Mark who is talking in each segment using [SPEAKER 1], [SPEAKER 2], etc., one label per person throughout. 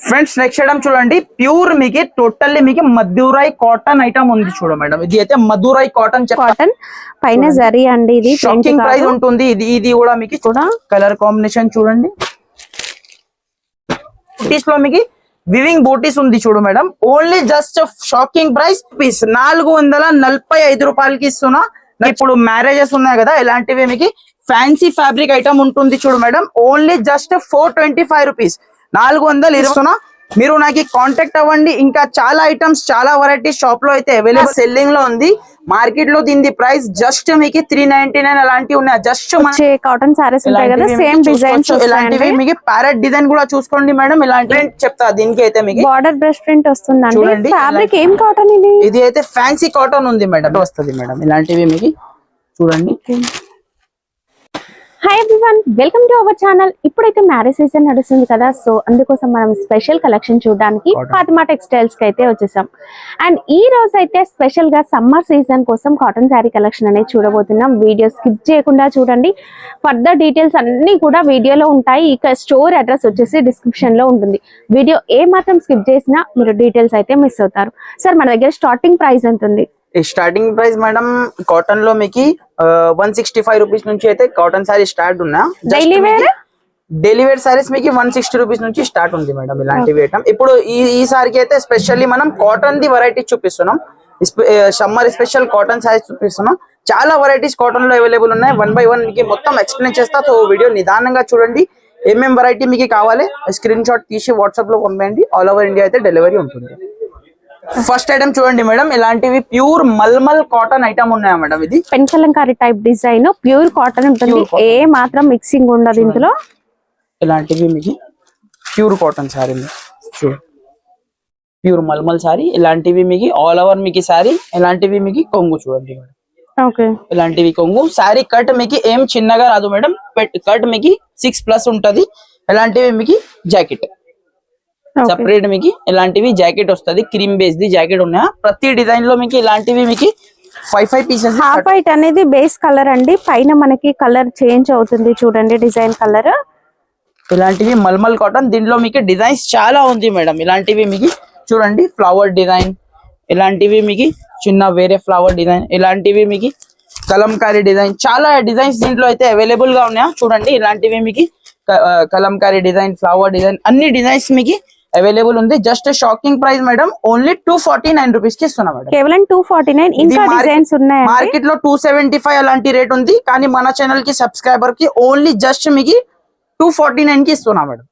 [SPEAKER 1] Friends next item చూడండి, pure మీకు totally మీకు మధురై కాటన్ ఐటమ్ ఉంది చూడ మేడం. ఇది అయితే మధురై కాటన్
[SPEAKER 2] కాటన్ పైన జరీ అండి. ఇది
[SPEAKER 1] షాకింగ్ ప్రైస్ ఉంటుంది. ఇది కూడా మీకు కూడా కలర్ కాంబినేషన్ చూడండి. బూటీస్ లో మీకు వివింగ్ బూటీస్ ఉంది చూడు madam. Only just shocking price piece 445 రూపాయలకి ఇస్తున్నా. ఇప్పుడు మ్యారేజెస్ ఉన్నాయి కదా, ఇలాంటివి మీకు ఫ్యాన్సీ ఫ్యాబ్రిక్ ఐటమ్ ఉంటుంది చూడు మేడం. ఓన్లీ జస్ట్ 425 రూపీస్, 420 ఇస్తున్నా. మీరు నాకు కాంటాక్ట్ అవ్వండి. ఇంకా చాలా ఐటమ్స్, చాలా వెరైటీస్ షాప్ లో అయితే అవైలబుల్, సెల్లింగ్ లో ఉంది. మార్కెట్ లో దీని ప్రైస్ జస్ట్ మీకు 399 అలాంటివి ఉన్నాయి. జస్ట్
[SPEAKER 2] కాటన్ సారీస్ ఉంటాయి కదా, సేమ్ డిజైన్స్.
[SPEAKER 1] ఇలాంటివి మీకు ప్యారెట్ డిజైన్ కూడా చూసుకోండి మేడం. ఇలాంటి చెప్తా, దీనికి అయితే మీకు
[SPEAKER 2] బార్డర్ బ్రష్ ప్రింట్ వస్తుందండి. చూడండి ఫ్యాబ్రిక్ ఏం కాటన్ ఇది?
[SPEAKER 1] ఇది అయితే ఫ్యాన్సీ కాటన్ ఉంది మేడం, వస్తుంది మేడం. ఇలాంటివి మీకు చూడండి.
[SPEAKER 2] Hi everyone, welcome to our channel. ఇప్పుడైతే మ్యారేజ్ సీజన్ నడుస్తుంది కదా, సో అందుకోసం మనం స్పెషల్ కలెక్షన్ చూడడానికి ఫాతిమా టెక్స్టైల్స్ కి అయితే వచ్చేసాం. అండ్ ఈ రోజు అయితే స్పెషల్ గా సమ్మర్ సీజన్ కోసం కాటన్ శారీ కలెక్షన్ అనేది చూడబోతున్నాం. వీడియో స్కిప్ చేయకుండా చూడండి. ఫర్దర్ డీటెయిల్స్ అన్ని కూడా వీడియోలో ఉంటాయి. ఇక స్టోర్ అడ్రస్ వచ్చేసి డిస్క్రిప్షన్ లో ఉంటుంది. వీడియో ఏ మాత్రం స్కిప్ చేసినా మీరు డీటెయిల్స్ అయితే మిస్ అవుతారు. సార్, మన దగ్గర స్టార్టింగ్ ప్రైస్ ఎంత ఉంది?
[SPEAKER 1] స్టార్టింగ్ ప్రైస్ మేడం కాటన్ లో మీకు 165 రూపీస్ నుంచి అయితే కాటన్ సారీ స్టార్ట్ ఉన్నా. డైలీ వేర్ సారీస్ మీకు 160 రూపీస్ నుంచి స్టార్ట్ ఉంది మేడం. ఇలాంటివి ఐటమ్ ఇప్పుడు ఈ సారికి అయితే స్పెషల్లీ మనం కాటన్ ది వెరైటీ చూపిస్తున్నాం. సమ్మర్ స్పెషల్ కాటన్ సారీస్ చూపిస్తున్నాం. చాలా వెరైటీస్ కాటన్ లో అవైలబుల్ ఉన్నాయి. 1 బై 1 మీకు మొత్తం ఎక్స్ప్లెయిన్ చేస్తా. సో వీడియో నిదానంగా చూడండి. ఏమేం వెరైటీ మీకు కావాలి స్క్రీన్ షాట్ తీసి వాట్సాప్ లో పంపండి. ఆల్ ఓవర్ ఇండియా అయితే డెలివరీ ఉంటుంది. ఫస్ట్ ఐటమ్ చూడండి మేడం, ఇలాంటివి ప్యూర్ మల్మల్ కాటన్ ఐటమ్ ఉన్నాయా మేడం. ఇది
[SPEAKER 2] pen Kalamkari type design, pure cotton ఉంటుంది. ఏ మాత్రం మిక్సింగ్ ఉండదు ఇందులో.
[SPEAKER 1] ఇలాంటివి మీకు pure cotton sari, pure mulmul sari. ఇలాంటివి మీకు ఆల్ ఓవర్ మీకు సారీ. ఇలాంటివి మీకు కొంగు చూడండి మేడం.
[SPEAKER 2] ఓకే,
[SPEAKER 1] ఇలాంటివి కొంగు. సారీ కట్ మీకు ఏం చిన్నగా రాదు మేడం. కట్ మీకు 6+ ఉంటది. ఇలాంటివి మీకు జాకెట్ సెపరేట్ మీకు ఇలాంటివి జాకెట్ వస్తుంది. క్రీమ్ బేస్ ది జాకెట్ ఉన్నాయా. ప్రతి డిజైన్ లో మీకు ఇలాంటివి మీకు 5 పీసెస్.
[SPEAKER 2] హాఫ్ వైట్ అనేది బేస్ కలర్ అండి. పైన మనకి కలర్ చేంజ్ అవుతుంది చూడండి, డిజైన్ కలర్.
[SPEAKER 1] ఇలాంటివి మల్మల్ కాటన్. దీంట్లో మీకు డిజైన్స్ చాలా ఉంది మేడం. ఇలాంటివి మీకు చూడండి, ఫ్లవర్ డిజైన్. ఇలాంటివి మీకు చిన్న వేరే ఫ్లవర్ డిజైన్. ఇలాంటివి మీకు కలంకారీ డిజైన్. చాలా డిజైన్స్ దీంట్లో అయితే అవైలబుల్ గా ఉన్నాయా. చూడండి, ఇలాంటివి మీకు కలంకారీ డిజైన్, ఫ్లవర్ డిజైన్, అన్ని డిజైన్స్ మీకు అవైలబుల్ ఉంది. Just shocking price madam, only 249 rupees కి ఇస్తున్నా మేడం.
[SPEAKER 2] కేవలం 249. ఇంకా డిజైన్స్ ఉన్నాయి.
[SPEAKER 1] మార్కెట్ లో 275 అలాంటి రేట్ ఉంది. కానీ మన ఛానల్ కి సబ్స్క్రైబర్ కి ఓన్లీ జస్ట్ మీకు 249 కి ఇస్తున్నా మేడం.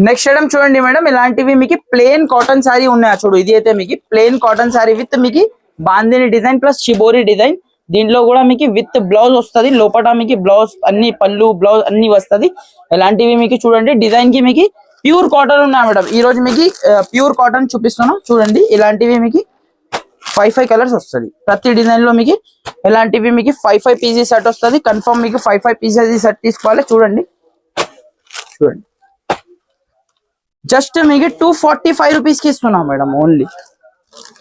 [SPEAKER 1] నెక్స్ట్ ఐటమ్ చూడండి మేడం, ఇలాంటివి మీకు ప్లేన్ కాటన్ సారీ ఉన్నాయా చూడు. ఇది అయితే మీకు ప్లేన్ కాటన్ సారీ విత్ మీకు bandhani design plus shibori design. దీంట్లో కూడా మీకు విత్ బ్లౌజ్ వస్తుంది. లోపల మీకు బ్లౌజ్ అన్ని పళ్ళు బ్లౌజ్ అన్ని వస్తుంది. ఇలాంటివి మీకు చూడండి. డిజైన్ కి మీకు ప్యూర్ కాటన్ ఉన్నాయి మేడం. ఈ రోజు మీకు ప్యూర్ కాటన్ చూపిస్తున్నా చూడండి. ఇలాంటివి మీకు 5 కలర్స్ వస్తుంది. ప్రతి డిజైన్ లో మీకు ఇలాంటివి మీకు 5 పీసెస్ సెట్ వస్తుంది. కన్ఫర్మ్ మీకు 5 పీసెస్ సెట్ తీసుకోవాలి. చూడండి చూడండి, జస్ట్ మీకు 245 రూపీస్ కి ఇస్తున్నాం మేడం. ఓన్లీ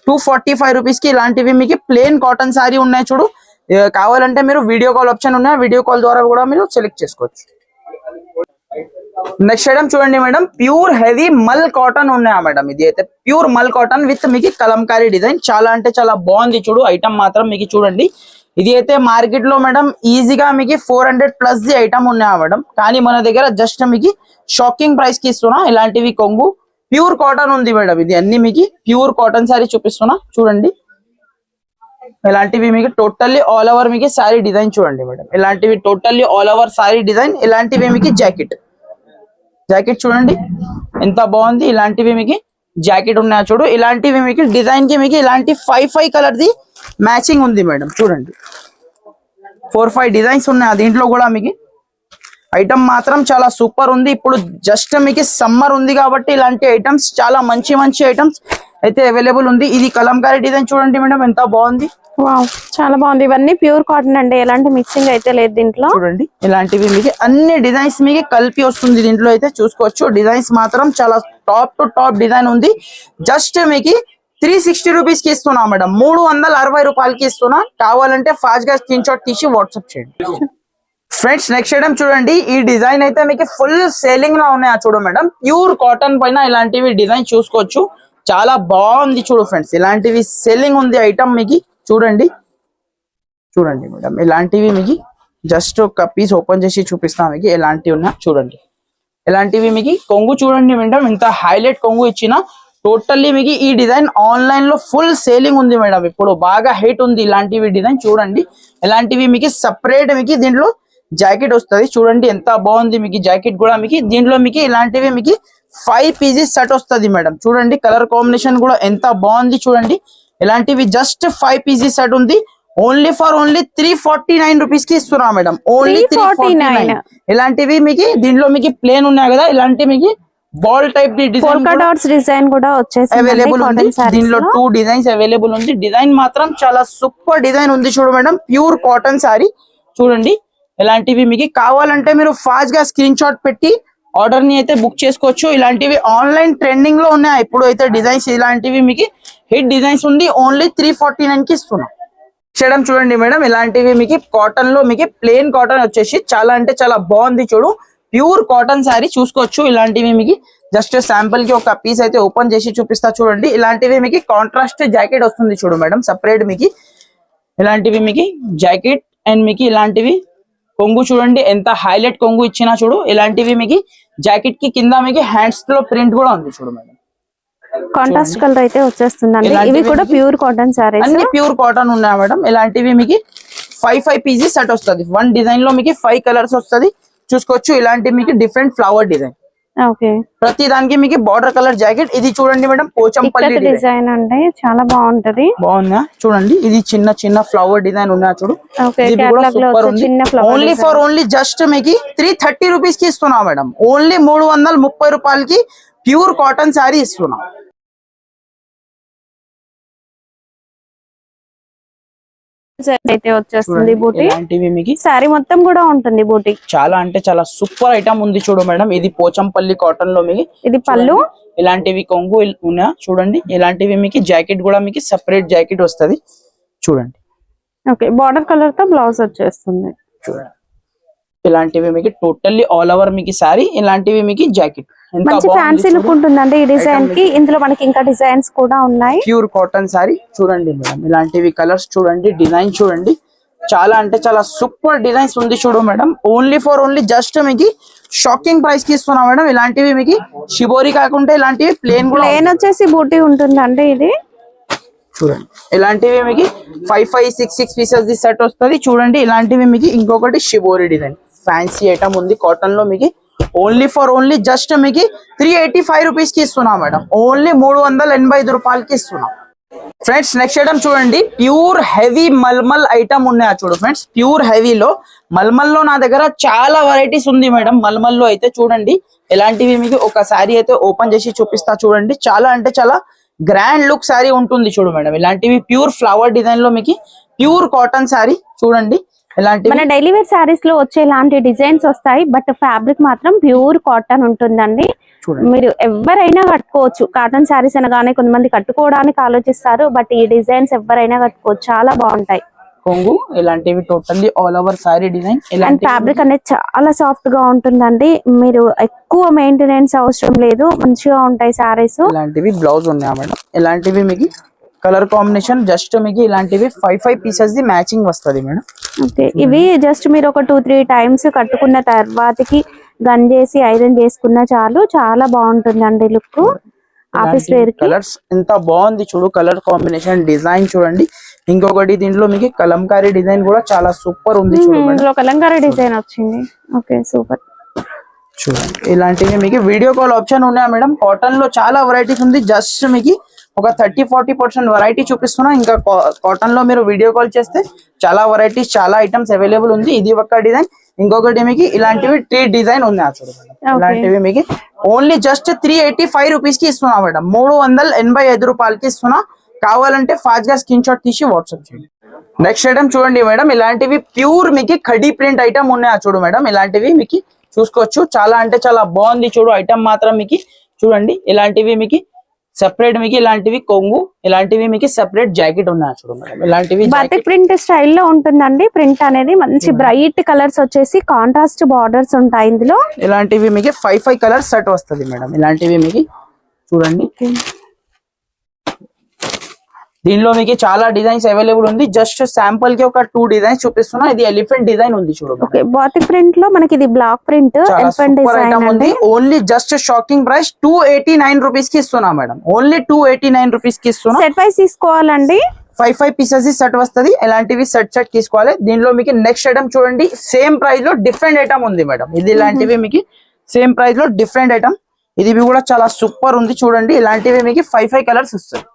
[SPEAKER 1] 245 రూపీస్ కి ఇలాంటివి మీకు ప్లేన్ కాటన్ సారీ ఉన్నాయి చూడు. కావాలంటే మీరు వీడియో కాల్ ఆప్షన్ ఉన్నాయి. వీడియో కాల్ ద్వారా కూడా మీరు సెలెక్ట్ చేసుకోవచ్చు. నెక్స్ట్ ఐటమ్ చూడండి మేడం, ప్యూర్ హెవీ మల్ కాటన్ ఉన్నాయా మేడం. ఇది అయితే ప్యూర్ మల్ కాటన్ విత్ మీకు కలంకారీ డిజైన్. చాలా అంటే చాలా బాగుంది చూడు. ఐటమ్ మాత్రం మీకు చూడండి. ఇది అయితే మార్కెట్ లో మేడం ఈజీగా మీకు 400+ ది ఐటమ్ ఉన్నాయా మేడం. కానీ మన దగ్గర జస్ట్ మీకు షాకింగ్ ప్రైస్ కి ఇస్తున్నా. ఇలాంటివి కొంగు ప్యూర్ కాటన్ ఉంది మేడం. ఇది అన్ని మీకు ప్యూర్ కాటన్ సారీ చూపిస్తున్నా చూడండి. ఇలాంటివి మీకు టోటల్లీ ఆల్ ఓవర్ మీకు సారీ డిజైన్ చూడండి మేడం. ఇలాంటివి totally all over sorry design. ఇలాంటివి మీకు జాకెట్ చూడండి ఎంత బాగుంది. ఇలాంటివి మీకు జాకెట్ ఉన్నాయా చూడు. ఇలాంటివి మీకు డిజైన్ కి మీకు ఇలాంటి 5 కలర్ ది మ్యాచింగ్ ఉంది మేడం. చూడండి 4-5 డిజైన్స్ ఉన్నాయి దీంట్లో కూడా. మీకు ఐటమ్ మాత్రం చాలా సూపర్ ఉంది. ఇప్పుడు జస్ట్ మీకు సమ్మర్ ఉంది కాబట్టి ఇలాంటి ఐటమ్స్ చాలా మంచి ఐటమ్స్ అయితే అవైలబుల్ ఉంది. ఇది కలంకారీ డిజైన్ చూడండి మేడం, ఎంత బాగుంది.
[SPEAKER 2] వావ్, చాలా బాగుంది. ఇవన్నీ ప్యూర్ కాటన్ అండి, ఎలాంటి మిక్సింగ్ అయితే లేదు దీంట్లో.
[SPEAKER 1] చూడండి, ఇలాంటివి మీకు అన్ని డిజైన్స్ మీకు కలిపి వస్తుంది. దీంట్లో అయితే చూసుకోవచ్చు. డిజైన్స్ మాత్రం చాలా టాప్ టు టాప్ డిజైన్ ఉంది. జస్ట్ మీకు 360 రూపీస్ కి ఇస్తున్నా మేడం. 360 రూపాయలకి ఇస్తున్నా. కావాలంటే ఫాస్ట్ గా స్క్రీన్ షాట్ తీసి వాట్సాప్ చేయండి. ఫ్రెండ్స్ నెక్స్ట్ ఐటమ్ చూడండి, ఈ డిజైన్ అయితే మీకు ఫుల్ సేలింగ్ లో ఉన్నాయి చూడు మేడం. ప్యూర్ కాటన్ పైన ఇలాంటివి డిజైన్ చూసుకోవచ్చు, చాలా బాగుంది చూడు ఫ్రెండ్స్. ఇలాంటివి సెల్లింగ్ ఉంది ఐటమ్ మీకు చూడండి. చూడండి మేడం, ఇలాంటివి మీకు జస్ట్ ఒక పీస్ ఓపెన్ చేసి చూపిస్తాం మీకు ఎలాంటివి ఉన్నా చూడండి. ఇలాంటివి మీకు కొంగు చూడండి మేడం, ఇంత హైలైట్ కొంగు ఇచ్చిన. టోటల్లీ మీకు ఈ డిజైన్ ఆన్లైన్ లో ఫుల్ సేలింగ్ ఉంది మేడం, ఇప్పుడు బాగా హైట్ ఉంది ఇలాంటివి డిజైన్ చూడండి. ఇలాంటివి మీకు సపరేట్ మీకు దీంట్లో జాకెట్ వస్తుంది చూడండి, ఎంత బాగుంది మీకు జాకెట్ కూడా. మీకు దీంట్లో మీకు ఇలాంటివి మీకు 5 పీసెస్ సెట్ వస్తుంది మేడం. చూడండి కలర్ కాంబినేషన్ కూడా ఎంత బాగుంది చూడండి. ఇలాంటివి జస్ట్ 5 పీసెస్ సెట్ ఉంది. ఓన్లీ 349 రూపీస్ కి ఇస్తున్నా మేడం, ఓన్లీ 349. ఇలాంటివి మీకు దీంట్లో మీకు ప్లేన్ ఉన్నాయి కదా, ఇలాంటి మీకు బాల్ టైప్
[SPEAKER 2] డిజైన్ కూడా వచ్చేసి
[SPEAKER 1] అవైలబుల్ ఉంది. దీనిలో 2 డిజైన్స్ అవైలబుల్ ఉంది. డిజైన్ మాత్రం చాలా సూపర్ డిజైన్ ఉంది చూడు మేడం, ప్యూర్ కాటన్ సారీ చూడండి. ఇలాంటివి మీకు కావాలంటే మీరు ఫాస్ట్ గా స్క్రీన్ షాట్ పెట్టి ఆర్డర్ ని అయితే బుక్ చేసుకోవచ్చు. ఇలాంటివి ఆన్లైన్ ట్రెండింగ్ లో ఉన్నాయి ఇప్పుడు అయితే డిజైన్స్. ఇలాంటివి మీకు హిట్ డిజైన్స్ ఉంది, ఓన్లీ 349 కి ఇస్తున్నాం. చేయడం చూడండి మేడం, ఇలాంటివి మీకు కాటన్ లో మీకు ప్లెయిన్ కాటన్ వచ్చేసి చాలా అంటే చాలా బాగుంది చూడు. ప్యూర్ కాటన్ శారీ చూసుకోవచ్చు. ఇలాంటివి మీకు జస్ట్ శాంపుల్ కి ఒక పీస్ అయితే ఓపెన్ చేసి చూపిస్తా చూడండి. ఇలాంటివి మీకు కాంట్రాస్ట్ జాకెట్ వస్తుంది చూడు మేడం, సపరేట్ మీకు ఇలాంటివి మీకు జాకెట్ అండ్ మీకు ఇలాంటివి కొంగు చూడండి, ఎంత హైలైట్ కొంగు ఇచ్చినా చూడు. ఇలాంటివి మీకు జాకెట్ కి కింద మీకు హ్యాండ్స్ లో ప్రింట్ కూడా ఉంది చూడు మేడం.
[SPEAKER 2] కాంట్రాస్ట్ కలర్ అయితే వచ్చేస్తుందండి. ఇవి కూడా ప్యూర్ కాటన్ సారీస్,
[SPEAKER 1] అన్ని ప్యూర్ కాటన్ ఉన్నాయి మేడం. ఇలాంటివి మీకు 5 పీసెస్ సెట్ వస్తుంది. 1 డిజైన్ లో మీకు 5 కలర్స్ వస్తుంది చూసుకోవచ్చు. ఇలాంటి మీకు డిఫరెంట్ ఫ్లవర్ డిజైన్, ప్రతి దానికి మీకు బార్డర్ కలర్ జాకెట్. ఇది చూడండి మేడం, పోచంపల్లి
[SPEAKER 2] డిజైన్ అంటే చాలా బాగుంటది.
[SPEAKER 1] బాగుందా చూడండి, ఇది చిన్న చిన్న ఫ్లవర్ డిజైన్ ఉన్నా చూడు. ఇది కూడా సూపర్ ఉంది. ఓన్లీ జస్ట్ మీకు 330 రూపీస్ కి ఇస్తున్నా మేడం, ఓన్లీ 330 రూపాయలకి ప్యూర్ కాటన్ శారీ ఇస్తున్నా.
[SPEAKER 2] అయితే వచ్చేస్తుంది బూటీ,
[SPEAKER 1] మీకు
[SPEAKER 2] సారీ మొత్తం కూడా ఉంటుంది బూటీ.
[SPEAKER 1] చాలా అంటే చాలా సూపర్ ఐటమ్ ఉంది చూడు మేడం. ఇది పోచంపల్లి కాటన్ లో మీకు
[SPEAKER 2] ఇది పళ్ళు,
[SPEAKER 1] ఇలాంటివి కొంగు ఉన్నా చూడండి. ఇలాంటివి మీకు జాకెట్ కూడా మీకు సెపరేట్ జాకెట్ వస్తుంది చూడండి.
[SPEAKER 2] ఓకే, బార్డర్ కలర్ తో బ్లౌజ్ వచ్చేస్తుంది
[SPEAKER 1] చూడండి. ఇలాంటివి మీకు టోటల్లీ ఆల్ ఓవర్ మీకు సారీ, ఇలాంటివి మీకు జాకెట్.
[SPEAKER 2] మంచి ఫ్యాన్సీ లుక్ ఉంటుందండి ఈ డిజైన్ కి. ఇందులో మనకి ఇంకా డిజైన్స్ కూడా ఉన్నాయి.
[SPEAKER 1] ప్యూర్ కాటన్ సారీ చూడండి మేడం, ఇలాంటివి కలర్స్ చూడండి, డిజైన్ చూడండి. చాలా అంటే చాలా సూపర్ డిజైన్స్ ఉంది చూడు మేడం. ఓన్లీ జస్ట్ మీకు షాకింగ్ ప్రైస్ కి ఇస్తున్నా మేడం. ఇలాంటివి మీకు షిబోరి కాకుండా ఇలాంటివి ప్లేన్
[SPEAKER 2] వచ్చేసి బూటీ ఉంటుందండి. ఇది
[SPEAKER 1] చూడండి, ఇలాంటివి మీకు 5 6 పీసెస్ ది సెట్ వస్తుంది చూడండి. ఇలాంటివి మీకు ఇంకొకటి షిబోరి డిజైన్ ఫ్యాన్సీ ఐటమ్ ఉంది కాటన్ లో మీకు. ఓన్లీ జస్ట్ మీకు 385 రూపీస్ కి ఇస్తున్నా మేడం, ఓన్లీ 385 రూపాయలకి ఇస్తున్నా. ఫ్రెండ్స్ నెక్స్ట్ ఐటమ్ చూడండి, ప్యూర్ హెవీ మల్మల్ ఐటమ్ ఉన్నాయి చూడు ఫ్రెండ్స్. ప్యూర్ హెవీలో మల్మల్ లో నా దగ్గర చాలా వెరైటీస్ ఉంది మేడం. మల్మల్ లో అయితే చూడండి, ఇలాంటివి మీకు ఒక శారీ అయితే ఓపెన్ చేసి చూపిస్తా చూడండి. చాలా అంటే చాలా గ్రాండ్ లుక్ శారీ ఉంటుంది చూడు మేడం. ఇలాంటివి ప్యూర్ ఫ్లవర్ డిజైన్ లో మీకు ప్యూర్ కాటన్ శారీ చూడండి.
[SPEAKER 2] మన డైలీ వేర్ సారీస్ లో వచ్చే ఇలాంటి డిజైన్స్ వస్తాయి, బట్ ఫ్యాబ్రిక్ మాత్రం ప్యూర్ కాటన్ ఉంటుందండి. మీరు ఎవరైనా కట్టుకోవచ్చు. కాటన్ సారీస్ అనగానే కొంతమంది కట్టుకోవడానికి ఆలోచిస్తారు, బట్ ఈ డిజైన్స్ ఎవరైనా కట్టుకోవచ్చు, చాలా బాగుంటాయి.
[SPEAKER 1] కొంగు ఇలాంటివి totally all over sorry design.
[SPEAKER 2] And fabric అనేది చాలా సాఫ్ట్ గా ఉంటుందండి. మీరు ఎక్కువ మెయింటెనెన్స్ అవసరం లేదు, మంచిగా ఉంటాయి సారీస్.
[SPEAKER 1] ఇలాంటివి బ్లౌజ్ ఉన్నాయి మేడం. ఇలాంటివి మీకు కలర్ కాంబినేషన్ జస్ట్ మీకు ఇలాంటివి 5 పీసెస్ ది మ్యాచింగ్ వస్తుంది మేడం.
[SPEAKER 2] ఓకే, ఇవి జస్ట్ మీరు ఒక 2-3 టైమ్స్ కట్టుకున్న తర్వాతకి గన్ చేసి ఐరన్ చేసుకున్న చాలు, చాలా బాగుంటుందండి లుక్. ఆఫీస్ వేర్
[SPEAKER 1] కలర్స్ ఎంత బాగుంది చూడు, కలర్ కాంబినేషన్ డిజైన్ చూడండి. ఇంకొకటి దీంట్లో మీకు కలంకారీ డిజైన్ కూడా చాలా సూపర్ ఉంది చూడండి.
[SPEAKER 2] కలంకారీ డిజైన్ వచ్చింది. Okay, super.
[SPEAKER 1] చూడండి, ఇలాంటివి మీకు వీడియో కాల్ ఆప్షన్ ఉన్నాయా మేడం. కాటన్ లో చాలా వెరైటీస్ ఉంది. జస్ట్ మీకు ఒక 30-40% వెరైటీ చూపిస్తున్నా. ఇంకా కాటన్ లో మీరు వీడియో కాల్ చేస్తే చాలా వెరైటీస్, చాలా ఐటమ్స్ అవైలబుల్ ఉంది. ఇది ఒక డిజైన్, ఇంకొకటి మీకు ఇలాంటివి 3 డిజైన్ ఉన్నాయి చూడండి. ఇలాంటివి మీకు ఓన్లీ జస్ట్ 385 రూపీస్ కి ఇస్తున్నా మేడం, 385 రూపాయలకి ఇస్తున్నా. కావాలంటే ఫాస్ట్ గా స్క్రీన్ షాట్ తీసి వాట్సాప్ చేయండి. నెక్స్ట్ ఐటమ్ చూడండి మేడం, ఇలాంటివి ప్యూర్ మీకు కడీ ప్రింట్ ఐటమ్ ఉన్నాయి చూడు మేడం. ఇలాంటివి మీకు చూసుకోవచ్చు, చాలా అంటే చాలా బాగుంది చూడు ఐటమ్ మాత్రం మీకు చూడండి. ఇలాంటివి మీకు సెపరేట్ మీకు ఇలాంటివి కొంగు, ఇలాంటివి మీకు సెపరేట్ జాకెట్ ఉన్నాయి చూడు మేడం. ఇలాంటివి
[SPEAKER 2] బాతిక్ ప్రింట్ స్టైల్లో ఉంటుందండి. ప్రింట్ అనేది మంచి బ్రైట్ కలర్స్ వచ్చేసి కాంట్రాస్ట్ బార్డర్స్ ఉంటాయి ఇందులో.
[SPEAKER 1] ఇలాంటివి మీకు 5 కలర్స్ సెట్ వస్తుంది మేడం. ఇలాంటివి మీకు చూడండి, దీనిలో మీకు చాలా డిజైన్స్ అవైలబుల్ ఉంది. జస్ట్ శాంపుల్ కి ఒక 2 డిజైన్స్ చూపిస్తున్నా. ఇది ఎలిఫెంట్ డిజైన్ ఉంది చూడు.
[SPEAKER 2] ఓకే, బాతిక్ ప్రింట్ లో మనకి ఇది బ్లాక్ ప్రింట్ ఎలిఫెంట్ డిజైన్
[SPEAKER 1] ఉంది. Only just shocking price 289 rupees కి ఇస్తున్నా మేడం. ఓన్లీ 289 రూపీస్ కి ఇస్తున్నా.
[SPEAKER 2] సెట్ వైస్ తీసుకోవాలండి.
[SPEAKER 1] 5 పీసెస్ సెట్ వస్తుంది. ఇలాంటివి సెట్ తీసుకోవాలి. దీనిలో మీకు నెక్స్ట్ ఐటమ్ చూడండి, సేమ్ ప్రైస్ లో డిఫరెంట్ ఐటమ్ ఉంది మేడం. ఇది ఇలాంటివి మీకు సేమ్ ప్రైస్ లో డిఫరెంట్ ఐటమ్. ఇది కూడా చాలా సూపర్ ఉంది చూడండి. ఇలాంటివి మీకు 5 కలర్స్ వస్తాయి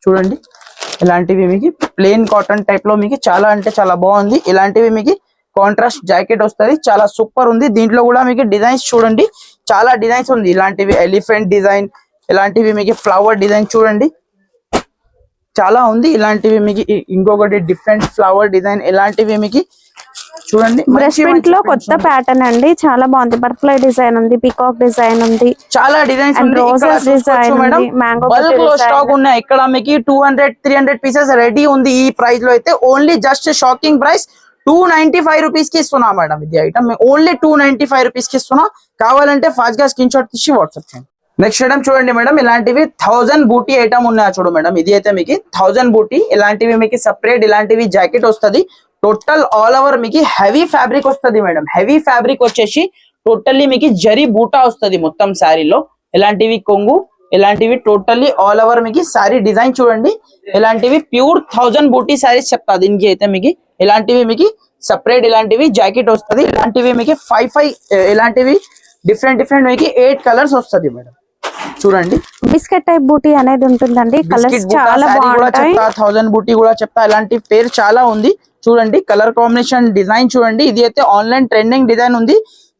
[SPEAKER 1] చూడండి. ఇలాంటివి మీకు ప్లెయిన్ కాటన్ టైప్ లో మీకు చాలా అంటే చాలా బాగుంది. ఇలాంటివి మీకు కాంట్రాస్ట్ జాకెట్ వస్తుంది, చాలా సూపర్ ఉంది. దీంట్లో కూడా మీకు డిజైన్స్ చూడండి, చాలా డిజైన్స్ ఉంది. ఇలాంటివి ఎలిఫెంట్ డిజైన్, ఇలాంటివి మీకు ఫ్లవర్ డిజైన్ చూడండి, చాలా ఉంది. ఇలాంటివి మీకు ఇంకొకటి డిఫరెంట్ ఫ్లవర్ డిజైన్, ఇలాంటివి మీకు చూడండి.
[SPEAKER 2] బ్రష్ ప్రింట్ లో కొత్త ప్యాటర్న్ అండి, చాలా బాగుంది. బటర్ఫ్లై డిజైన్ ఉంది, పీకాక్ డిజైన్ ఉంది,
[SPEAKER 1] చాలా డిజైన్స్
[SPEAKER 2] రోజెస్ డిజైన్ ఉంది, మ్యాంగో
[SPEAKER 1] బల్క్ లో స్టాక్ ఉన్నాయి. ఇక్కడ మీకు 200-300 పీసెస్ రెడీ ఉంది. ఈ ప్రైస్ లో అయితే only just shocking price 295 rupees కి ఇస్తున్నా మేడం. ఇది ఐటమ్ ఓన్లీ 295 రూపీస్ కి ఇస్తున్నా. కావాలంటే ఫాస్ట్ గా స్క్రీన్ షాట్ తీసి వాట్సాప్ చేయండి. నెక్స్ట్ ఐటమ్ చూడండి మేడం, ఇలాంటివి 1000 బూటీ ఐటమ్ ఉన్నాయా చూడు మేడం. ఇది అయితే మీకు 1000 బూటీ. ఇలాంటివి మీకు సెపరేట్ ఇలాంటివి జాకెట్ వస్తుంది. టోటల్ ఆల్ ఓవర్ మీకు హెవీ ఫ్యాబ్రిక్ వస్తుంది మేడం. హెవీ ఫ్యాబ్రిక్ వచ్చేసి టోటల్లీ మీకు జరీ బూటా వస్తుంది మొత్తం శారీలో. ఇలాంటివి కొంగు, ఇలాంటివి టోటల్లీ ఆల్ ఓవర్ మీకు శారీ డిజైన్ చూడండి. ఇలాంటివి ప్యూర్ 1000 బూటీ శారీస్ చెప్తా. దీనికి అయితే మీకు ఇలాంటివి మీకు సెపరేట్ ఇలాంటివి జాకెట్ వస్తుంది. ఇలాంటివి మీకు 5 ఇలాంటివి డిఫరెంట్ మీకు 8 కలర్స్ వస్తుంది మేడం. చూడండి,
[SPEAKER 2] బిస్కెట్ టైప్ బూటీ అనేది ఉంటుందండి. కలర్స్ చాలా బాగుంటాయి.
[SPEAKER 1] 1000 బూటీ కూడా చెప్తా. ఇలాంటి పేరు చాలా ఉంది చూడండి. కలర్ కాంబినేషన్ డిజైన్ చూడండి. ఇది అయితే ఆన్లైన్ ట్రెండింగ్ డిజైన్ ఉంది.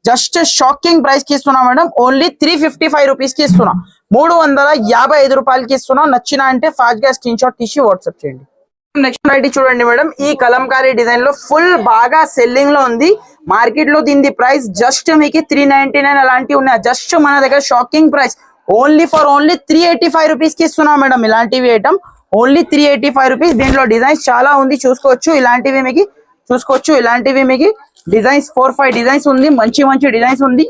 [SPEAKER 1] జస్ట్ షాకింగ్ ప్రైస్ కి ఇస్తున్నా మేడం. ఓన్లీ 355 రూపీస్ కి ఇస్తున్నా. 355 రూపాయలకి ఇస్తున్నా. నచ్చిన అంటే ఫాస్ట్ గా స్క్రీన్ షాట్ తీసి వాట్సాప్ చేయండి. నెక్స్ట్ వెరైటీ చూడండి మేడం, ఈ కలంకారీ డిజైన్ లో ఫుల్ బాగా సెల్లింగ్ లో ఉంది. మార్కెట్ లో దీని ప్రైస్ జస్ట్ మీకు 399 అలాంటివి ఉన్నాయి. జస్ట్ మన దగ్గర షాకింగ్ ప్రైస్ ఓన్లీ 385 రూపీస్ కి ఇస్తున్నా మేడం. ఇలాంటివి ఐటమ్ ఓన్లీ 385 రూపీస్. దీంట్లో డిజైన్స్ చాలా ఉంది, చూసుకోవచ్చు. ఇలాంటివి మీకు చూసుకోవచ్చు. ఇలాంటివి మీకు డిజైన్స్ 4-5 డిజైన్స్ ఉంది. మంచి డిజైన్స్ ఉంది.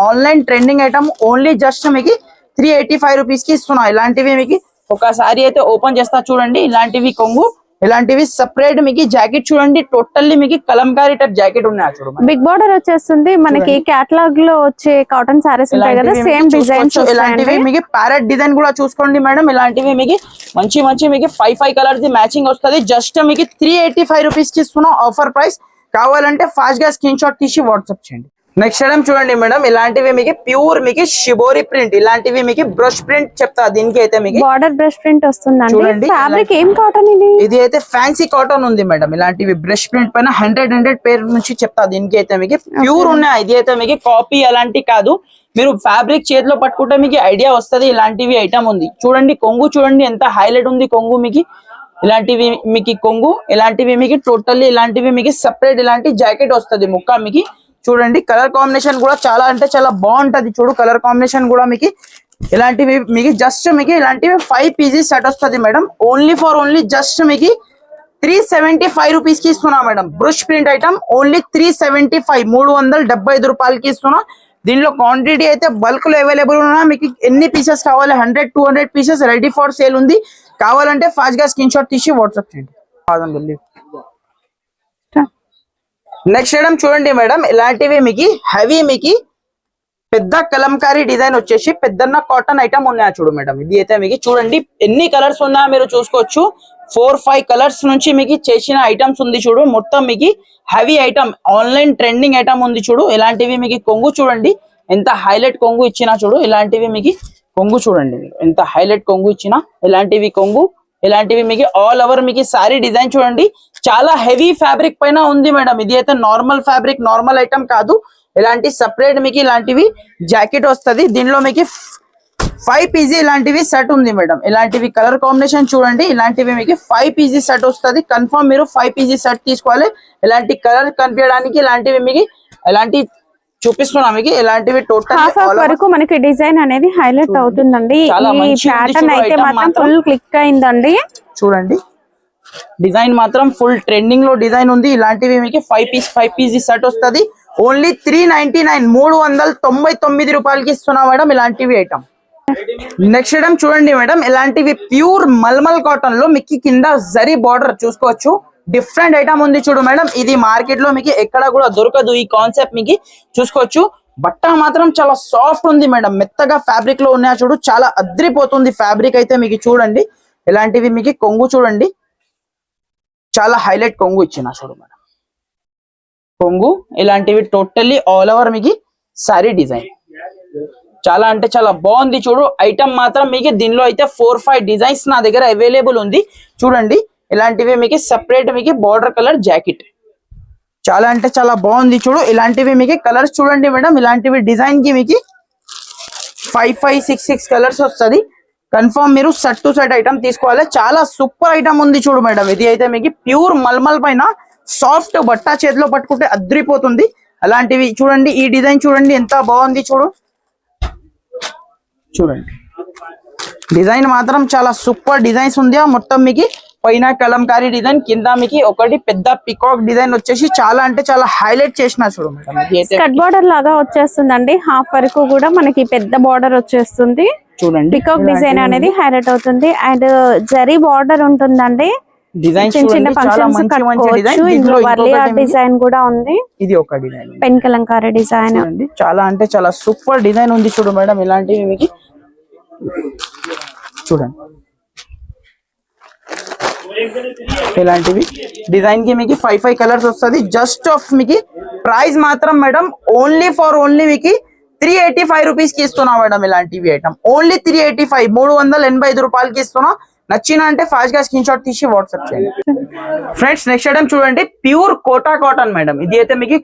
[SPEAKER 1] Online trending item only just మీకు 385 రూపీస్ కి ఇస్తున్నా. ఇలాంటివి మీకు ఒకసారి అయితే ఓపెన్ చేస్తా చూడండి. ఇలాంటివి కొంగు, ఇలాంటివి సెపరేట్ మీకు జాకెట్ చూడండి. టోటల్లీ మీకు కలంకారీ టైప్ జాకెట్ ఉన్నాయి చూడండి.
[SPEAKER 2] బిగ్ బార్డర్ వచ్చేస్తుంది మనకి. కేటలాగ్ లో వచ్చే కాటన్ సారీస్ ఉంటాయి కదా, సేమ్ డిజైన్స్.
[SPEAKER 1] ఇలాంటివి మీకు ప్యారెట్ డిజైన్ కూడా చూసుకోండి మేడం. ఇలాంటివి మీకు మంచి మీకు 5 కలర్స్ మ్యాచింగ్ వస్తుంది. జస్ట్ మీకు 385 రూపీస్ కి ఇస్తున్నాం ఆఫర్ ప్రైస్. కావాలంటే ఫాస్ట్ గా స్క్రీన్ షాట్ తీసి వాట్సాప్ చేయండి. నెక్స్ట్ ఐటమ్ చూడండి మేడం, ఇలాంటివి మీకు ప్యూర్ మీకు షిబోరి ప్రింట్, ఇలాంటివి మీకు బ్రష్ ప్రింట్ చెప్తా. దీనికి అయితే మీకు
[SPEAKER 2] బార్డర్ బ్రష్ ప్రింట్ వస్తుందండి. ఫ్యాబ్రిక్ ఏం కాటన్ ఇది?
[SPEAKER 1] ఇది అయితే ఫ్యాన్సీ కాటన్ ఉంది మేడం. ఇలాంటివి బ్రష్ ప్రింట్ పైన 100 పేర్ నుంచి చెప్తా. దీనికి అయితే మీకు ప్యూర్ ఉన్నాయి. ఇది అయితే మీకు కాపీ అలాంటి కాదు. మీరు ఫ్యాబ్రిక్ చేతిలో పట్టుకుంటే మీకు ఐడియా వస్తుంది. ఇలాంటివి ఐటమ్ ఉంది చూడండి. కొంగు చూడండి ఎంత హైలైట్ ఉంది కొంగు మీకు. ఇలాంటివి మీకు కొంగు, ఇలాంటివి మీకు టోటల్లీ ఇలాంటివి మీకు సెపరేట్ ఇలాంటి జాకెట్ వస్తుంది ముక్క మీకు. చూడండి, కలర్ కాంబినేషన్ కూడా చాలా అంటే చాలా బాగుంటది. చూడు కలర్ కాంబినేషన్ కూడా మీకు ఇలాంటివి మీకు జస్ట్ మీకు ఇలాంటివి 5 పీసెస్ సెట్ వస్తుంది మేడం. ఓన్లీ జస్ట్ మీకు 375 రూపీస్ కి ఇస్తున్నా madam. Brush print item only 375, 375 రూపాయలకి ఇస్తున్నా. దీనిలో క్వాంటిటీ అయితే బల్క్ లో అవైలబుల్ ఉన్నా. మీకు ఎన్ని పీసెస్ కావాలి? 100-200 పీసెస్ రెడీ ఫర్ సేల్ ఉంది. కావాలంటే ఫాస్ట్ గా స్క్రీన్ షాట్ తీసి వాట్సాప్ చేయండి. నెక్స్ట్ ఐటమ్ చూడండి మేడం, ఇలాంటివి మీకు హెవీ మీకు పెద్ద కలంకారీ డిజైన్ వచ్చేసి పెద్దన్న కాటన్ ఐటమ్ ఉన్నాయా చూడు మేడం. ఇది అయితే మీకు చూడండి ఎన్ని కలర్స్ ఉన్నాయో మీరు చూసుకోవచ్చు. 4-5 కలర్స్ నుంచి మీకు చేసిన ఐటమ్స్ ఉంది చూడు. మొత్తం మీకు heavy item, online trending item ఉంది చూడు. ఇలాంటివి మీకు కొంగు చూడండి ఎంత హైలైట్ కొంగు ఇచ్చినా చూడు. ఇలాంటివి మీకు కొంగు చూడండి ఎంత హైలైట్ కొంగు ఇచ్చినా. ఇలాంటివి కొంగు, ఇలాంటివి మీకు ఆల్ ఓవర్ మీకు సారీ డిజైన్ చూడండి. చాలా హెవీ ఫ్యాబ్రిక్ పైన ఉంది మేడం. ఇది అయితే నార్మల్ ఫ్యాబ్రిక్, నార్మల్ ఐటమ్ కాదు. ఇలాంటి సెపరేట్ మీకు ఇలాంటివి జాకెట్ వస్తుంది. దీనిలో మీకు 5 పీసీ ఇలాంటివి సెట్ ఉంది మేడం. ఇలాంటివి కలర్ కాంబినేషన్ చూడండి. ఇలాంటివి మీకు 5 పీసీ సెట్ వస్తుంది. కన్ఫర్మ్ మీరు 5 పీసీ సెట్ తీసుకోవాలి. ఇలాంటి కలర్ కనిపించడానికి ఇలాంటివి మీకు ఇలాంటి చూపిస్తున్నా మీకు ఇలాంటివి టోటల్
[SPEAKER 2] హాఫ్ ఆఫ్ వరకు మనకి డిజైన్ అనేది హైలైట్ అవుతుందండి.
[SPEAKER 1] చాలా
[SPEAKER 2] ఈ
[SPEAKER 1] మంచిగా ఉంది
[SPEAKER 2] ప్యాటర్న్
[SPEAKER 1] చూడు,
[SPEAKER 2] అయితే
[SPEAKER 1] item
[SPEAKER 2] మాత్రం
[SPEAKER 1] మాత్రం.
[SPEAKER 2] ఫుల్ క్లిక్ అయిందండి.
[SPEAKER 1] చూడండి డిజైన్ మాత్రం ఫుల్ ట్రెండింగ్ లో డిజైన్ ఉంది. ఇలాంటివి మీకు 5 పీస్ సెట్ వస్తుంది. ఓన్లీ 399 399 రూపాయలకి ఇస్తున్నా మేడం ఇలాంటివి ఐటమ్. నెక్స్ట్ ఐటమ్ చూడండి మేడం, ఇలాంటివి ప్యూర్ మల్మల్ కాటన్ లో మీకు కింద జరీ బార్డర్ చూసుకోవచ్చు. డిఫరెంట్ ఐటమ్ ఉంది చూడు మేడం, ఇది మార్కెట్ లో మీకు ఎక్కడ కూడా దొరకదు. ఈ కాన్సెప్ట్ మీకు చూసుకోవచ్చు. బట్ట మాత్రం చాలా సాఫ్ట్ ఉంది మేడం, మెత్తగా ఫ్యాబ్రిక్ లో ఉన్నాయా చూడు, చాలా అద్రిపోతుంది ఫ్యాబ్రిక్ అయితే మీకు. చూడండి ఇలాంటివి మీకు కొంగు చూడండి, చాలా హైలైట్ కొంగు ఇచ్చిన చూడు మేడం. కొంగు ఇలాంటివి టోటల్లీ ఆల్ ఓవర్ మీకు సారీ డిజైన్ చాలా అంటే చాలా బాగుంది చూడు. ఐటమ్ మాత్రం మీకు దీనిలో అయితే 4-5 డిజైన్స్ నా దగ్గర అవైలబుల్ ఉంది. చూడండి ఇలాంటివి మీకు సెపరేట్ మీకు బార్డర్ కలర్ జాకెట్ చాలా అంటే చాలా బాగుంది చూడు. ఇలాంటివి మీకు కలర్స్ చూడండి మేడం, ఇలాంటివి డిజైన్ కి మీకు 5-6 కలర్స్ వస్తుంది. కన్ఫర్మ్ మీరు సెట్ టు సెట్ ఐటమ్ తీసుకోవాలి. చాలా సూపర్ ఐటమ్ ఉంది చూడు మేడం. ఇది అయితే మీకు ప్యూర్ మల్మల్ పైన సాఫ్ట్ బట్ట చేతిలో పట్టుకుంటే అద్రిపోతుంది. అలాంటివి చూడండి, ఈ డిజైన్ చూడండి ఎంత బాగుంది చూడు. చూడండి డిజైన్ మాత్రం చాలా సూపర్ డిజైన్స్ ఉంది. మొత్తం మీకు పైన కలంకారీ డిజైన్, కింద మీకు ఒకటి పెద్ద పికాక్ డిజైన్ వచ్చేసి చాలా అంటే చాలా హైలైట్ చేసిన చూడు మేడం.
[SPEAKER 2] కట్ బార్డర్ లాగా వచ్చేస్తుందండి, హాఫ్ వరకు కూడా మనకి పెద్ద బార్డర్ వచ్చేస్తుంది.
[SPEAKER 1] చూడండి
[SPEAKER 2] పికాక్ డిజైన్ అనేది హైలైట్ అవుతుంది. అండ్ జరీ బార్డర్ ఉంటుందండి.
[SPEAKER 1] డిజైన్
[SPEAKER 2] చిన్న చిన్న ఫంక్షన్స్ కట్టుకోవచ్చు. ఇందులో వర్లియా డిజైన్ కూడా ఉంది.
[SPEAKER 1] ఇది ఒక డిజైన్
[SPEAKER 2] పెన్ కలంకారీ డిజైన్
[SPEAKER 1] చాలా అంటే చాలా సూపర్ డిజైన్ ఉంది చూడు మేడం. ఇలాంటివి మీకు చూడండి, ఇలాంటివి డిజైన్ కి మీకు 5 కలర్స్ వస్తుంది. జస్ట్ ఆఫ్ మీకు ప్రైస్ మాత్రం మేడం ఓన్లీ మీకు 385 రూపీస్ కి ఇస్తున్నా మేడం. ఇలాంటివి ఐటమ్ ఓన్లీ 385 385 రూపాయలకి ఇస్తున్నా. నచ్చిన అంటే ఫాస్ట్ గా స్క్రీన్ షాట్ తీసి వాట్సాప్ చేయండి ఫ్రెండ్స్. నెక్స్ట్ ఐటమ్ చూడండి, ప్యూర్ కోటా కాటన్ మేడం. ఇది అయితే మీకు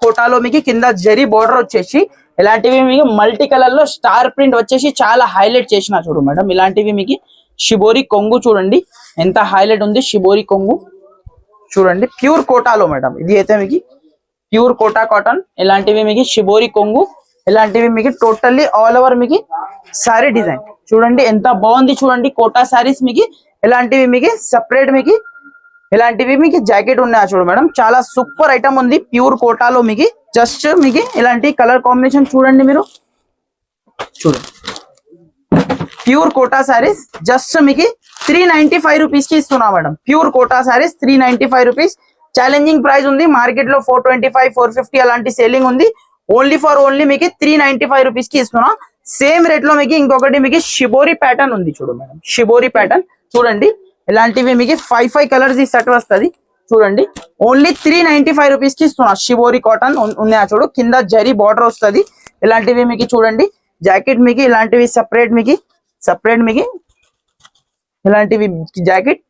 [SPEAKER 1] కోటాలో మీకు కింద జరీ బార్డర్ వచ్చేసి ఇలాంటివి మీకు మల్టీ కలర్ లో స్టార్ ప్రింట్ వచ్చేసి చాలా హైలైట్ చేసిన చూడు మేడం. ఇలాంటివి మీకు షిబోరి కొంగు చూడండి ఎంత హైలైట్ ఉంది. షిబోరి కొంగు చూడండి, ప్యూర్ కోటాలో మేడం. ఇది అయితే మీకు ప్యూర్ కోటా కాటన్. ఇలాంటివి మీకు షిబోరి కొంగు, ఇలాంటివి మీకు టోటల్లీ ఆల్ ఓవర్ మీకు సారీ డిజైన్ చూడండి ఎంత బాగుంది చూడండి. కోటా సారీస్ మీకు ఇలాంటివి మీకు సెపరేట్ మీకు ఇలాంటివి మీకు జాకెట్ ఉన్నాయా చూడు మేడం. చాలా సూపర్ ఐటమ్ ఉంది ప్యూర్ కోటాలో మీకు. జస్ట్ మీకు ఇలాంటి కలర్ కాంబినేషన్ చూడండి మీరు. చూడండి ప్యూర్ కోటా సారీస్ జస్ట్ మీకు 395 రూపీస్ కి ఇస్తున్నా madam. Pure Kota saris 395 rupees. Challenging price ఉంది, మార్కెట్ లో 425 450 అలాంటి సేలింగ్ ఉంది. ఓన్లీ మీకు 395 రూపీస్ కి ఇస్తున్నా. సేమ్ రేట్ లో మీకు ఇంకొకటి మీకు షిబోరి ప్యాటర్న్ ఉంది చూడు మేడం. షిబోరి ప్యాటర్న్ చూడండి, ఇలాంటివి మీకు 5 కలర్స్ ఈ సెట్ వస్తుంది. చూడండి ఓన్లీ 395 రూపీస్ కి ఇస్తున్నా. షిబోరి కాటన్ ఉన్నాయా చూడు, కింద జరీ బార్డర్ వస్తుంది. ఇలాంటివి మీకు చూడండి జాకెట్ మీకు ఇలాంటివి సెపరేట్ మీకు ఇలాంటివి జాకెట్,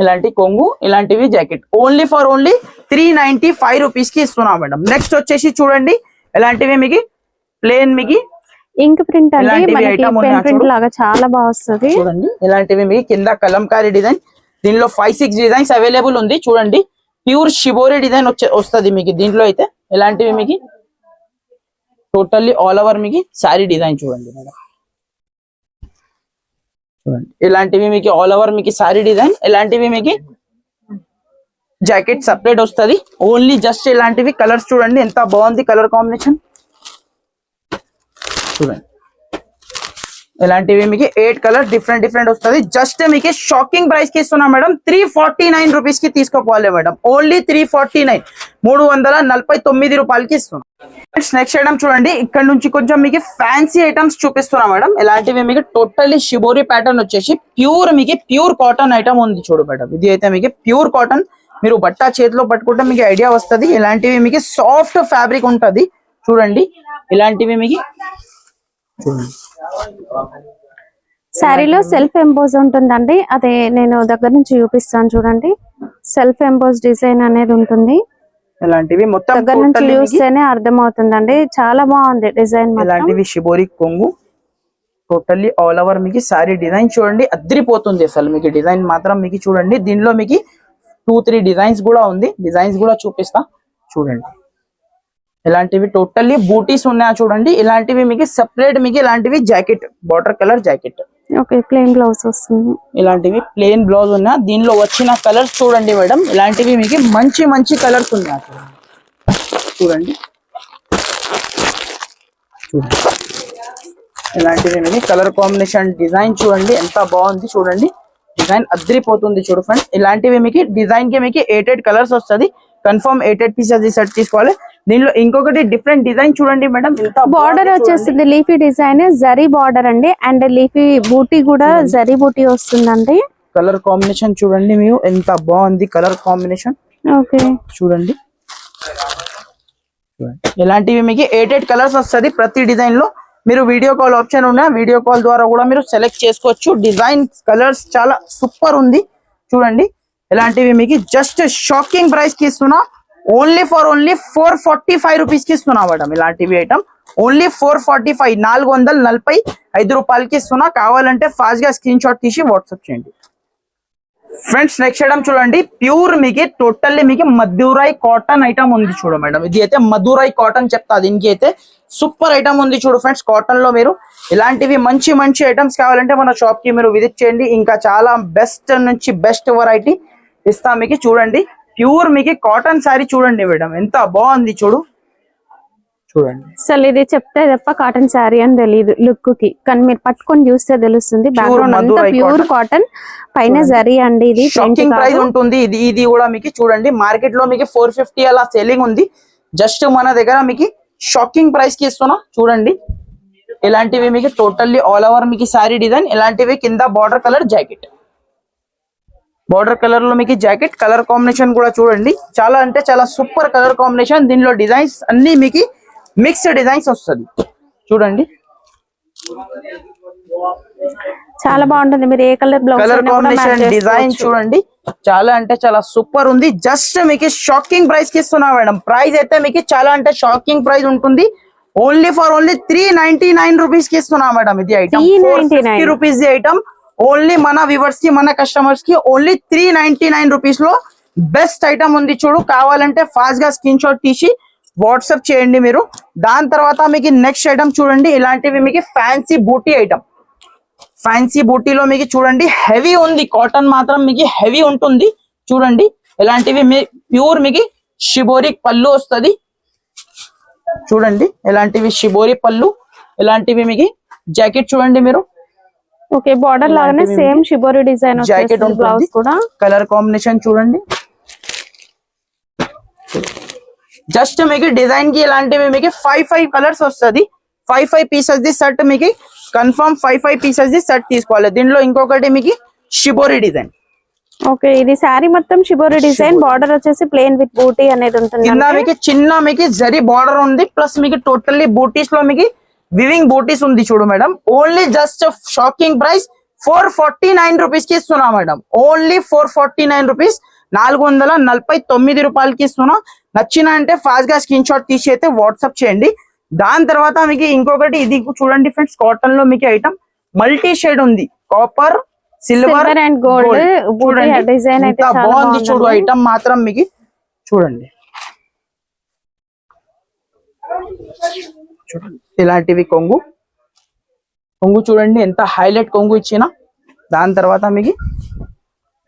[SPEAKER 1] ఇలాంటి కొంగు, ఇలాంటివి జాకెట్ ఓన్లీ 395 రూపీస్ కి ఇస్తున్నా మేడం. నెక్స్ట్ వచ్చేసి చూడండి ఇలాంటివి మీకు ప్లేన్ మీకు
[SPEAKER 2] ఇంక్ ప్రింట్ అండి, మనకి పెన్ ప్రింట్ లాగా చాలా బాగా వస్తుంది.
[SPEAKER 1] చూడండి ఇలాంటివి మీకు కింద కలంకారీ డిజైన్. దీనిలో 5-6 డిజైన్స్ అవైలబుల్ ఉంది. చూడండి ప్యూర్ షిబోరి డిజైన్ వస్తుంది మీకు దీంట్లో అయితే. ఇలాంటివి మీకు టోటల్లీ ఆల్ ఓవర్ మీకు సారీ డిజైన్ చూడండి మేడం. చూడండి ఇలాంటివి మీకు ఆల్ ఓవర్ మీకు సారీ డిజైన్. ఇలాంటివి మీకు జాకెట్ సపరేట్ వస్తుంది. ఓన్లీ జస్ట్ ఇలాంటివి కలర్స్ చూడండి ఎంత బాగుంది కలర్ కాంబినేషన్. చూడండి ఇలాంటివి మీకు 8 కలర్స్ డిఫరెంట్ వస్తుంది. జస్ట్ మీకు షాకింగ్ ప్రైస్ కి ఇస్తున్నా మేడం. 349 రూపీస్ కి తీసుకోవాలి మేడం. ఓన్లీ 349 349 రూపాయలకి ఇస్తున్నా. నెక్స్ట్ ఐటమ్ చూడండి, ఇక్కడ నుంచి కొంచెం మీకు ఫ్యాన్సీ ఐటమ్స్ చూపిస్తున్నా మేడం. ఇలాంటివి మీకు టోటల్లీ షిబోరి ప్యాటర్న్ వచ్చేసి ప్యూర్ కాటన్ ఐటమ్ ఉంది చూడు మేడం. ఇది అయితే మీకు ప్యూర్ కాటన్. మీరు బట్ట చేతిలో పట్టుకుంటే మీకు ఐడియా వస్తుంది. ఇలాంటివి మీకు సాఫ్ట్ ఫ్యాబ్రిక్ ఉంటది. చూడండి ఇలాంటివి మీకు
[SPEAKER 2] శారీలో సెల్ఫ్ ఎంపోజ్ ఉంటుందండి, అదే నేను దగ్గర నుంచి చూపిస్తాను చూడండి. సెల్ఫ్ ఎంపోజ్ డిజైన్ అనేది ఉంటుంది.
[SPEAKER 1] ఇలాంటివి మొత్తం
[SPEAKER 2] దగ్గర నుంచి చూస్తేనే అర్థం అవుతుందండి, చాలా బాగుంది డిజైన్.
[SPEAKER 1] ఇలాంటివి షిబోరి కొంగు టోటల్లీ ఆల్ ఓవర్ మీకు సారీ డిజైన్ చూడండి అద్రిపోతుంది అసలు మీకు. డిజైన్ మాత్రం మీకు చూడండి, దీనిలో మీకు 2-3 డిజైన్స్ కూడా ఉంది. డిజైన్స్ కూడా చూపిస్తా చూడండి. ఇలాంటివి టోటల్లీ బూటీస్ ఉన్నాయా చూడండి. ఇలాంటివి మీకు సెపరేట్ మీకు ఇలాంటివి jacket border colour jacket.
[SPEAKER 2] Okay, plain blouse వస్తుంది.
[SPEAKER 1] ఇలాంటివి ప్లెయిన్ బ్లౌజ్ ఉన్నా దీనిలో వచ్చిన కలర్స్ చూడండి మేడం. ఇలాంటివి మీకు మంచి మంచి కలర్స్ ఉన్నాయా చూడండి. ఇలాంటివి మీకు కలర్ కాంబినేషన్ డిజైన్ చూడండి ఎంత బాగుంది చూడండి. డిజైన్ అద్రిపోతుంది చూడు ఫ్రెండ్స్. ఇలాంటివి మీకు డిజైన్ కి మీకు 8 కలర్స్ వస్తుంది. కన్ఫర్మ్ 8 పీసెస్ ఈ సెట్ తీసుకోవాలి. దీనిలో ఇంకొకటి డిఫరెంట్ డిజైన్ చూడండి మేడం.
[SPEAKER 2] బార్డర్ వచ్చేసింది లీఫీ డిజైన్, జరీ బార్డర్ అండి. అండ్ లీఫీ బూటీ కూడా జరీ బూటీ వస్తుందండి.
[SPEAKER 1] కలర్ కాంబినేషన్ చూడండి మీరు ఎంత బాగుంది కలర్ కాంబినేషన్.
[SPEAKER 2] ఓకే
[SPEAKER 1] చూడండి ఇలాంటివి మీకు 8 కలర్స్ వస్తుంది ప్రతి డిజైన్ లో. మీరు వీడియో కాల్ ఆప్షన్ ఉన్నా వీడియో కాల్ ద్వారా కూడా మీరు సెలెక్ట్ చేసుకోవచ్చు. డిజైన్ కలర్స్ చాలా సూపర్ ఉంది చూడండి. ఇలాంటివి మీకు జస్ట్ షాకింగ్ ప్రైస్ కి ఇస్తున్నా. ఓన్లీ 445 రూపీస్ కి ఇస్తున్నా మేడం. ఇలాంటివి ఐటమ్ ఓన్లీ 445 445 రూపాయలకి ఇస్తున్నా. కావాలంటే ఫాస్ట్ గా స్క్రీన్ షాట్ తీసి వాట్సాప్ చేయండి ఫ్రెండ్స్. నెక్స్ట్ ఐటమ్ చూడండి. ప్యూర్ మీకు టోటల్లీ మీకు మధురై కాటన్ ఐటమ్ ఉంది చూడు మేడం. ఇది అయితే మధురై కాటన్ చెప్తా. దీనికి అయితే సూపర్ ఐటమ్ ఉంది చూడు ఫ్రెండ్స్. కాటన్ లో మీరు ఇలాంటివి మంచి మంచి ఐటమ్స్ కావాలంటే మన షాప్ కి మీరు విజిట్ చేయండి. ఇంకా చాలా బెస్ట్ నుంచి బెస్ట్ వెరైటీ ఇస్తా మీకు చూడండి. ప్యూర్ మీకు కాటన్ శారీ చూడండి మేడం ఎంత బాగుంది చూడండి.
[SPEAKER 2] అసలు ఇది చెప్తే తప్ప కాటన్ శారీ అని తెలియదు లుక్ కి, కానీ మీరు పట్టుకొని చూస్తే తెలుస్తుంది. బ్యాక్గ్రౌండ్ అంతా ప్యూర్ కాటన్, పైన జరీ అండి. ఇది
[SPEAKER 1] షాకింగ్ ప్రైస్ ఉంటుంది. ఇది కూడా మీకు చూడండి మార్కెట్ లో మీకు 450 అలా సెల్లింగ్ ఉంది. జస్ట్ మన దగ్గర మీకు షాకింగ్ ప్రైస్ కి ఇస్తున్నా చూడండి. ఇలాంటివి మీకు టోటల్లీ ఆల్ ఓవర్ మీకు శారీ డిజైన్. ఇలాంటివి కింద border colour jacket, border colour లో మీకు జాకెట్. కలర్ కాంబినేషన్ కూడా చూడండి చాలా అంటే చాలా సూపర్ కలర్ కాంబినేషన్. దీనిలో డిజైన్స్ అన్ని మీకు మిక్స్డ్ డిజైన్స్ వస్తుంది చూడండి.
[SPEAKER 2] చాలా బాగుంటుంది. మీరు ఏ colour blouse
[SPEAKER 1] colour combination design చూడండి చాలా అంటే చాలా సూపర్ ఉంది. జస్ట్ మీకు షాకింగ్ ప్రైస్ కి ఇస్తున్నా మేడం. ప్రైస్ అయితే మీకు చాలా అంటే షాకింగ్ ప్రైస్ ఉంటుంది. ఓన్లీ 399 రూపీస్ కి ఇస్తున్నా మేడం. ఇది item 450 rupees the item. Only మన వ్యూవర్స్ కి మన కస్టమర్స్ కి ఓన్లీ 399 రూపీస్ లో బెస్ట్ ఐటమ్ ఉంది చూడు. కావాలంటే ఫాస్ట్ గా స్క్రీన్ షాట్ తీసి వాట్సాప్ చేయండి మీరు. దాని తర్వాత మీకు నెక్స్ట్ ఐటమ్ చూడండి. ఇలాంటివి మీకు ఫ్యాన్సీ బూటీ ఐటమ్. ఫ్యాన్సీ బూటీలో మీకు చూడండి హెవీ ఉంది. కాటన్ మాత్రం మీకు హెవీ ఉంటుంది చూడండి. ఇలాంటివి ప్యూర్ మీకు షిబోరి పళ్ళు వస్తుంది చూడండి. ఇలాంటివి షిబోరి పళ్ళు. ఇలాంటివి మీకు జాకెట్ చూడండి మీరు.
[SPEAKER 2] ఓకే, బార్డర్ లాగానే సేమ్ షిబోరి డిజైన్
[SPEAKER 1] జాకెట్ ఉంటుంది. కలర్ కాంబినేషన్ చూడండి. జస్ట్ మీకు డిజైన్ కి ఇలాంటివి మీకు 5 కలర్స్ వస్తుంది. 5 పీసెస్ ది సెట్ మీకు కన్ఫర్మ్ 5 పీసెస్ ది సెట్ తీసుకోవాలి. దీనిలో ఇంకొకటి మీకు షిబోరి డిజైన్.
[SPEAKER 2] ఓకే, ఇది శారీ మొత్తం షిబోరి డిజైన్. బార్డర్ వచ్చేసి ప్లెయిన్ విత్ బూటీ అనేది ఉంటుంది.
[SPEAKER 1] కింద మీకు చిన్న మీకు జరీ బార్డర్ ఉంది. ప్లస్ మీకు టోటల్లీ బూటీస్ లో మీకు వివింగ్ బూటీస్ ఉంది చూడు madam. Only just shocking price 449 rupees కి ఇస్తున్నా మేడం. ఓన్లీ 449 రూపీస్ 449 రూపాయలకి ఇస్తున్నా. నచ్చిన అంటే ఫాస్ట్ గా స్క్రీన్ షాట్ తీసి అయితే వాట్సాప్ చేయండి. దాని తర్వాత మీకు ఇంకొకటి ఇది చూడండి ఫ్రెండ్స్. కాటన్ లో మీకు ఐటమ్ మల్టీ షేడ్ ఉంది. Copper, silver
[SPEAKER 2] and gold design అయితే
[SPEAKER 1] బాగుంది చూడు. ఐటమ్ మాత్రం మీకు చూడండి ఇలాంటివి కొంగు చూడండి ఎంత హైలైట్ కొంగు ఇచ్చిన. దాని తర్వాత మీకు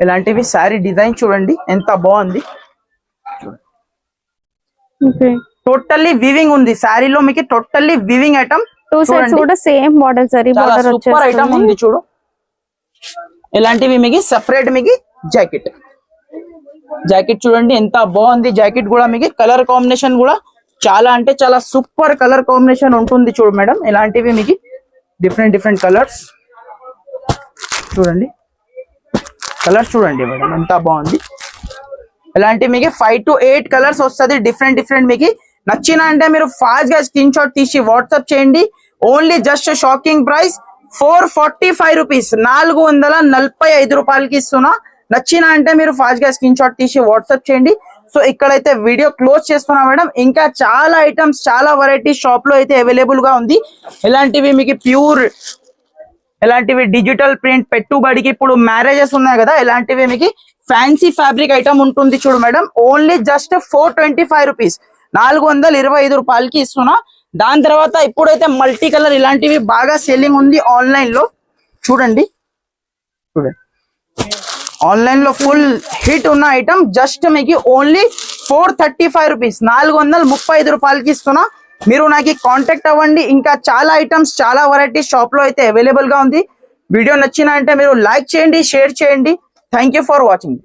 [SPEAKER 1] ఇలాంటివి శారీ డిజైన్ చూడండి ఎంత బాగుంది. టోటల్లీ వివింగ్ ఉంది శారీలో మీకు. Totally weaving item.
[SPEAKER 2] Two sides కూడా same border zari border
[SPEAKER 1] super item ఉంది చూడు. ఇలాంటివి మీకు సెపరేట్ మీకు జాకెట్ చూడండి ఎంత బాగుంది. జాకెట్ కూడా మీకు కలర్ కాంబినేషన్ కూడా చాలా అంటే చాలా సూపర్ కలర్ కాంబినేషన్ ఉంటుంది చూడు మేడం. ఇలాంటివి మీకు డిఫరెంట్ కలర్స్ చూడండి. కలర్స్ చూడండి మేడం ఎంత బాగుంది. ఇలాంటి మీకు 5 to 8 కలర్స్ వస్తుంది. డిఫరెంట్ మీకు నచ్చిన అంటే మీరు ఫాస్ట్ గా స్క్రీన్ షాట్ తీసి వాట్సాప్ చేయండి. Only just shocking price 445 rupees 445 రూపాయలకి ఇస్తున్నా. నచ్చిన అంటే మీరు ఫాస్ట్ గా స్క్రీన్ షాట్ తీసి వాట్సాప్ చేయండి. సో ఇక్కడైతే వీడియో క్లోజ్ చేస్తున్నా మేడం. ఇంకా చాలా ఐటమ్స్ చాలా వెరైటీస్ షాప్ లో అయితే అవైలబుల్ గా ఉంది. ఇలాంటివి మీకు ప్యూర్ ఇలాంటివి డిజిటల్ ప్రింట్ పెట్టుబడికి ఇప్పుడు మ్యారేజెస్ ఉన్నాయి కదా. ఇలాంటివి మీకు ఫ్యాన్సీ ఫ్యాబ్రిక్ ఐటమ్ ఉంటుంది చూడు మేడం. ఓన్లీ జస్ట్ 425 రూపీస్ 425 రూపాయలకి ఇస్తున్నా. దాని తర్వాత ఇప్పుడైతే మల్టీ కలర్ ఇలాంటివి బాగా సెల్లింగ్ ఉంది ఆన్లైన్ లో. చూడండి ఆన్లైన్ లో ఫుల్ హిట్ ఉన్న ఐటమ్ జస్ట్ మీకు ఓన్లీ 435 రూపీస్, 435 రూపాయలకి ఇస్తున్నా. మీరు నాకు కాంటాక్ట్ అవ్వండి. ఇంకా చాలా ఐటమ్స్, చాలా వెరైటీస్ షాప్ లో అయితే అవైలబుల్ గా ఉంది. వీడియో నచ్చిన అంటే మీరు లైక్ చేయండి, షేర్ చేయండి. Thank you for watching.